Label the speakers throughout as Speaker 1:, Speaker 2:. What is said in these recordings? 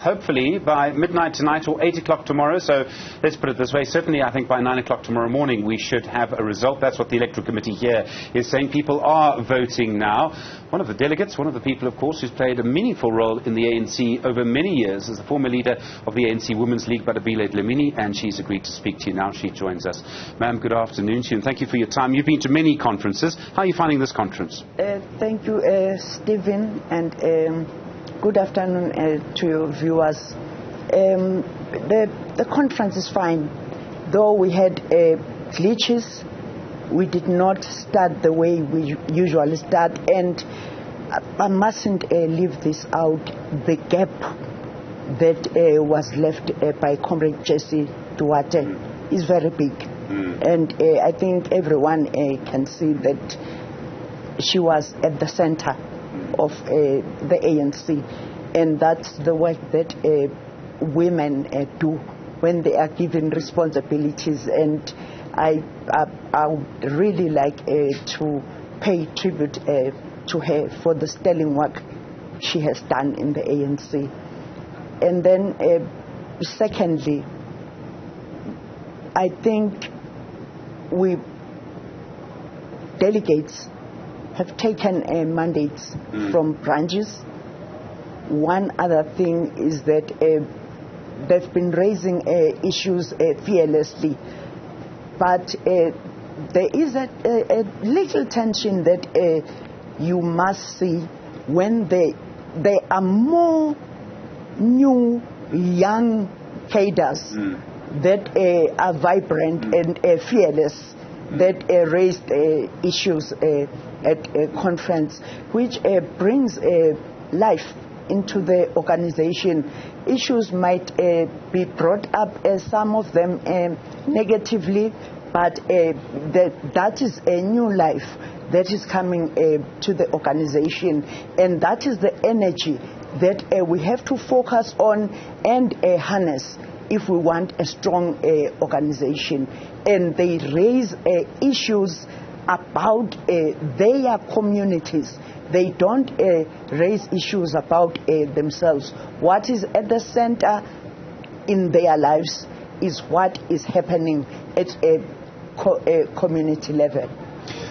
Speaker 1: Hopefully by midnight tonight or 8 o'clock tomorrow. So let's put it this way. Certainly, I think by 9 o'clock tomorrow morning we should have a result. That's what the Electoral Committee here is saying. People are voting now. One of the delegates, one of the people, of course, who's played a meaningful role in the ANC over many years is the former leader of the ANC Women's League, Bathabile Dlamini, and she's agreed to speak to you now. She joins us. Ma'am, good afternoon to you, and thank you for your time. You've been to many conferences. How are you finding this conference?
Speaker 2: Thank you, Stephen, and good afternoon to your viewers. The conference is fine, though we had glitches. We did not start the way we usually start, and I mustn't leave this out. The gap that was left by Comrade Jesse Duarte is very big, and I think everyone can see that she was at the center of the ANC, and that's the work that women do when they are given responsibilities. And I would really like to pay tribute to her for the sterling work she has done in the ANC. And then secondly, I think we delegates have taken mandates from branches. One other thing is that they've been raising issues fearlessly, but there is a little tension that you must see when there are more new young cadres that are vibrant and fearless, that raised issues at a conference, which brings life into the organization. Issues might be brought up, some of them negatively, but that is a new life that is coming to the organization, and that is the energy that we have to focus on and harness if we want a strong organization. And they raise issues about their communities. They don't raise issues about themselves. What is at the center in their lives is what is happening at a community level.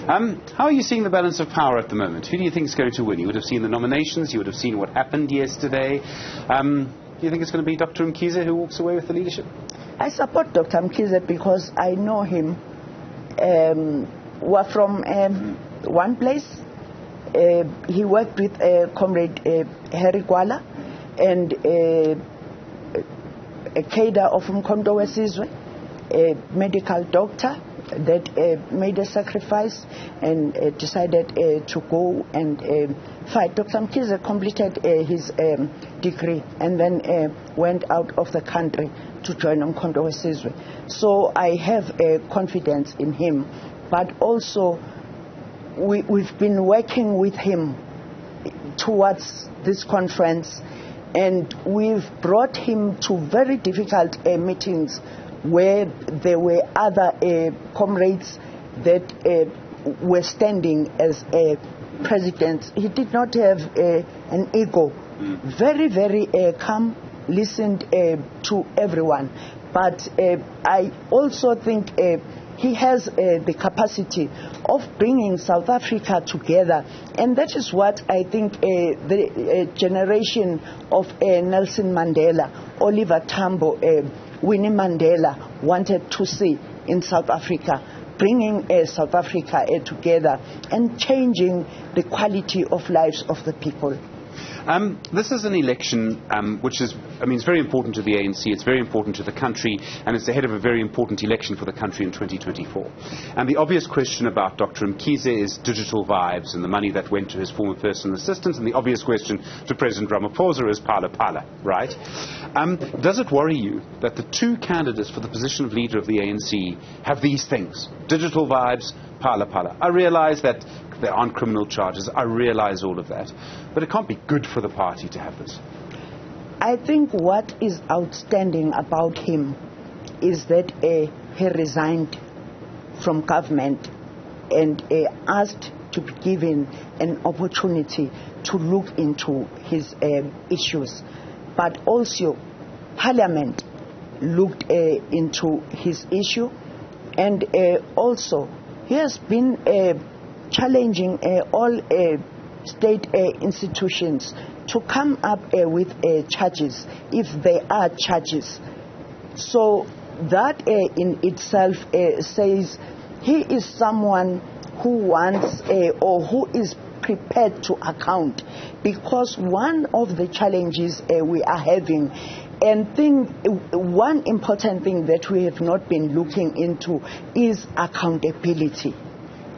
Speaker 1: How are you seeing the balance of power at the moment? Who do you think is going to win? You would have seen the nominations. You would have seen what happened yesterday. Do you think it's going to be Dr. Mkhize who walks away with the leadership?
Speaker 2: I support Dr. Mkhize because I know him. We're from one place. He worked with Comrade Harry Gwala and a cadre of Mkhonto Wesizwe, a medical doctor that made a sacrifice and decided to go and fight. Dr. Mkhize completed his degree and then went out of the country to join Mkhonto Wesizwe. So I have confidence in him, but also we've been working with him towards this conference, and we've brought him to very difficult meetings where there were other comrades that were standing as presidents. He did not have an ego. Very, very calm, listened to everyone. But I also think he has the capacity of bringing South Africa together. And that is what I think the generation of Nelson Mandela, Oliver Tambo, Winnie Mandela wanted to see in South Africa, bringing South Africa together and changing the quality of lives of the people.
Speaker 1: This is an election which is, it's very important to the ANC, it's very important to the country, and it's ahead of a very important election for the country in 2024. And the obvious question about Dr. Mkhize is digital vibes and the money that went to his former personal assistant, and the obvious question to President Ramaphosa is pala pala, right? Does it worry you that the two candidates for the position of leader of the ANC have these things? Digital vibes, pala pala. I realize that there aren't criminal charges. I realize all of that. But it can't be good for the party to have this.
Speaker 2: I think what is outstanding about him is that he resigned from government and asked to be given an opportunity to look into his issues. but also Parliament looked into his issue, and also he has been challenging all state institutions to come up with charges, if there are charges. So that in itself says he is someone who wants or who is prepared to account, because one of the challenges we are having, and one important thing that we have not been looking into, is accountability.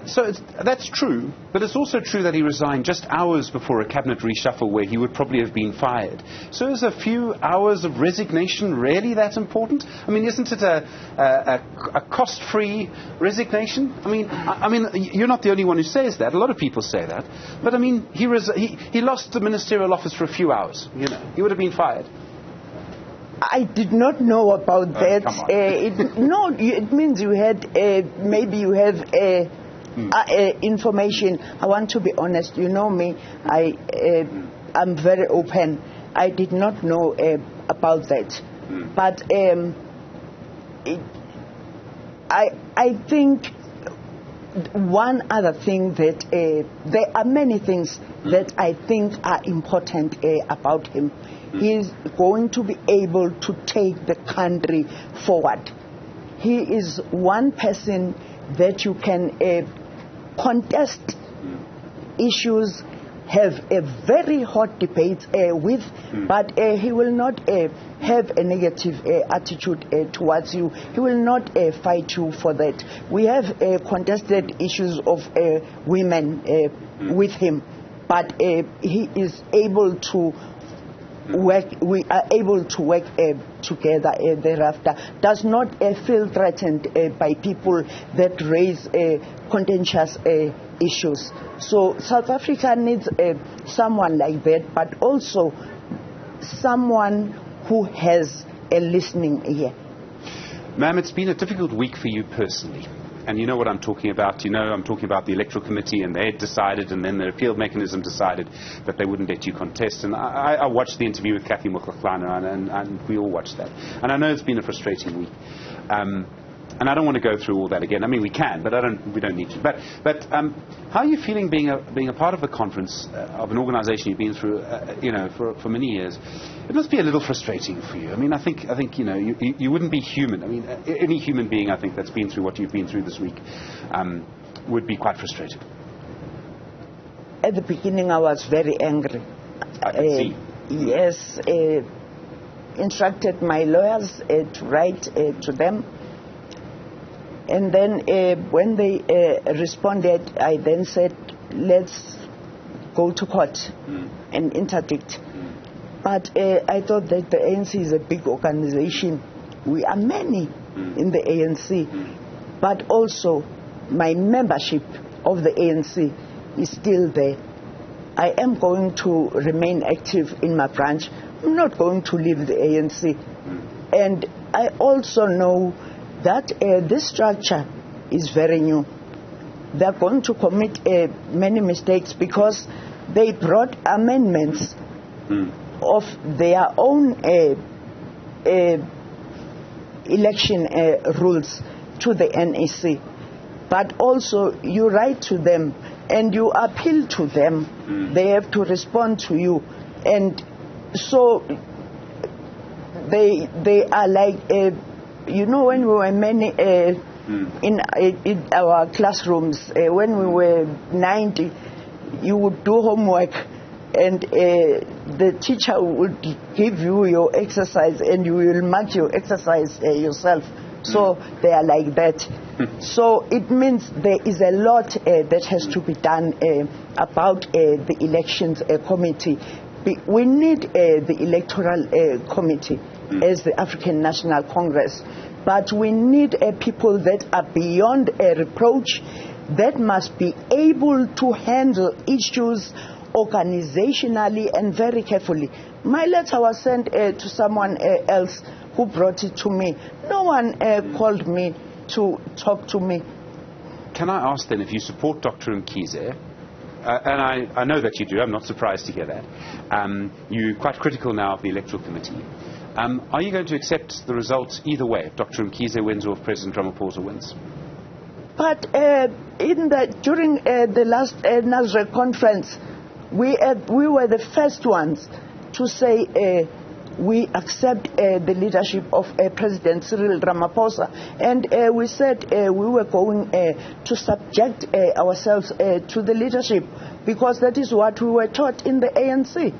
Speaker 1: So that's true, but it's also true that he resigned just hours before a cabinet reshuffle where he would probably have been fired. So is a few hours of resignation really that important? I mean, isn't it a cost-free resignation? I mean, you're not the only one who says that. A lot of people say that. But I mean, he lost the ministerial office for a few hours. You know, he would have been fired.
Speaker 2: I did not know about that.
Speaker 1: Come on.
Speaker 2: It means you had maybe you have information. I want to be honest. You know me. I'm very open. I did not know about that. But I think one other thing that there are many things that I think are important about him. He is going to be able to take the country forward. He is one person that you can contest issues, have a very hot debate with, but he will not have a negative attitude towards you. He will not fight you for that. We have contested issues of women with him, but he is able to work. We are able to work together thereafter. Does not feel threatened by people that raise contentious issues. So South Africa needs someone like that, but also someone who has a listening ear.
Speaker 1: Ma'am, it's been a difficult week for you personally. And you know what I'm talking about. You know, I'm talking about the electoral committee, and they had decided, and then the appeal mechanism decided that they wouldn't let you contest. And I watched the interview with Kathy Mokgokwana, and we all watched that. And I know it's been a frustrating week. And I don't want to go through all that again. I mean, we can, but we don't need to. But how are you feeling being a part of the conference of an organisation you've been through, for many years? It must be a little frustrating for you. I mean, I think you wouldn't be human. I mean, any human being, I think, that's been through what you've been through this week would be quite frustrated.
Speaker 2: At the beginning, I was very angry.
Speaker 1: I can see.
Speaker 2: Yes, instructed my lawyers to write to them. And then when they responded, I then said, let's go to court and interdict. But I thought that the ANC is a big organization. We are many in the ANC. But also, my membership of the ANC is still there. I am going to remain active in my branch. I'm not going to leave the ANC. And I also know that this structure is very new. They're going to commit many mistakes because they brought amendments of their own election rules to the NEC. But also you write to them and you appeal to them. They have to respond to you. And so they are like... when we were many in our classrooms, when we were 90, you would do homework and the teacher would give you your exercise and you will mark your exercise yourself. So they are like that. So it means there is a lot that has to be done about the elections committee. We need the electoral committee as the African National Congress. But we need people that are beyond reproach, that must be able to handle issues organizationally and very carefully. My letter was sent to someone else who brought it to me. No one called me to talk to me.
Speaker 1: Can I ask then, if you support Dr. Mkhize, and I know that you do. I'm not surprised to hear that. You're quite critical now of the Electoral Committee. Are you going to accept the results either way, if Dr. Mkhize wins or if President Ramaphosa wins?
Speaker 2: But during the last Newzroom conference, we were the first ones to say we accept the leadership of President Cyril Ramaphosa, and we said we were going to subject ourselves to the leadership, because that is what we were taught in the ANC.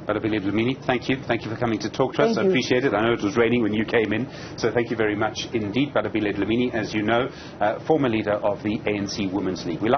Speaker 1: Bathabile Dlamini, thank you. Thank you for coming to talk to us. I appreciate it. I know it was raining when you came in, so thank you very much indeed. Bathabile Dlamini, as you know, former leader of the ANC Women's League.